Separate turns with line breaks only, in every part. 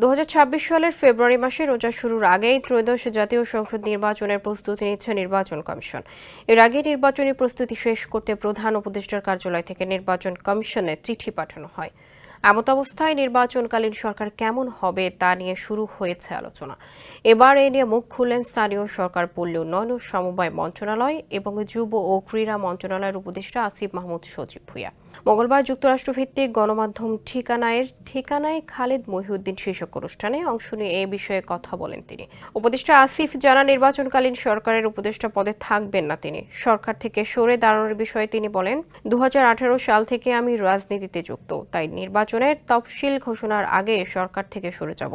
2026 সালের ফেব্রুয়ারি মাসে রোজা শুরুর আগেই ত্রয়োদশ জাতীয় সংসদ নির্বাচনের প্রস্তুতি নিচ্ছে নির্বাচন কমিশন। এর আগে নির্বাচনী প্রস্তুতি শেষ করতে প্রধান উপদেষ্টার কার্যালয় থেকে নির্বাচন কমিশনে চিঠি পাঠানো হয়। এমত অবস্থায় নির্বাচনকালীন সরকার কেমন হবে তা নিয়ে শুরু হয়েছে আলোচনা। এবার এ নিয়ে মুখ খুললেন স্থানীয় সরকার পল্লী উন্নয়ন ও সমবায় মন্ত্রণালয় এবং যুব ও ক্রীড়া মন্ত্রণালয়ের উপদেষ্টা আসিফ মাহমুদ সজীব ভূঁইয়া। মঙ্গলবার যুক্তরাষ্ট্রভিত্তিক গণমাধ্যম ঠিকানায় খালেদ মহিউদ্দিন শীর্ষক অনুষ্ঠানে অংশ নিয়ে এ বিষয়ে কথা বলেন তিনি। উপদেষ্টা আসিফ জানান, নির্বাচনকালীন সরকারের উপদেষ্টা পদে থাকবেন না তিনি। সরকার থেকে সরে দাঁড়ানোর বিষয়ে তিনি বলেন, 2018 সাল থেকে আমি রাজনীতিতে যুক্ত, তাই নির্বাচনের তফসিল ঘোষণার আগে সরকার থেকে সরে যাব।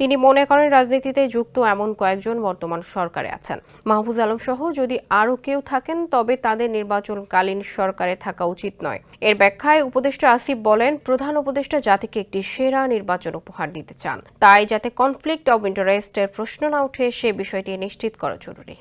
তিনি মনে করেন, রাজনীতিতে যুক্ত এমন কয়েকজন বর্তমান সরকারে আছেন। মাহফুজ আলম সহ যদি আরও কেউ থাকেন তবে তাদের নির্বাচনকালীন সরকারে থাকা উচিত নয়। এর ব্যাখ্যায় উপদেষ্টা আসিফ বলেন, প্রধান উপদেষ্টা জাতিকে একটি সেরা নির্বাচন উপহার দিতে চান, তাই যাতে কনফ্লিক্ট অব ইন্টারেস্টের প্রশ্ন না ওঠে সে বিষয়টি নিশ্চিত করা জরুরি।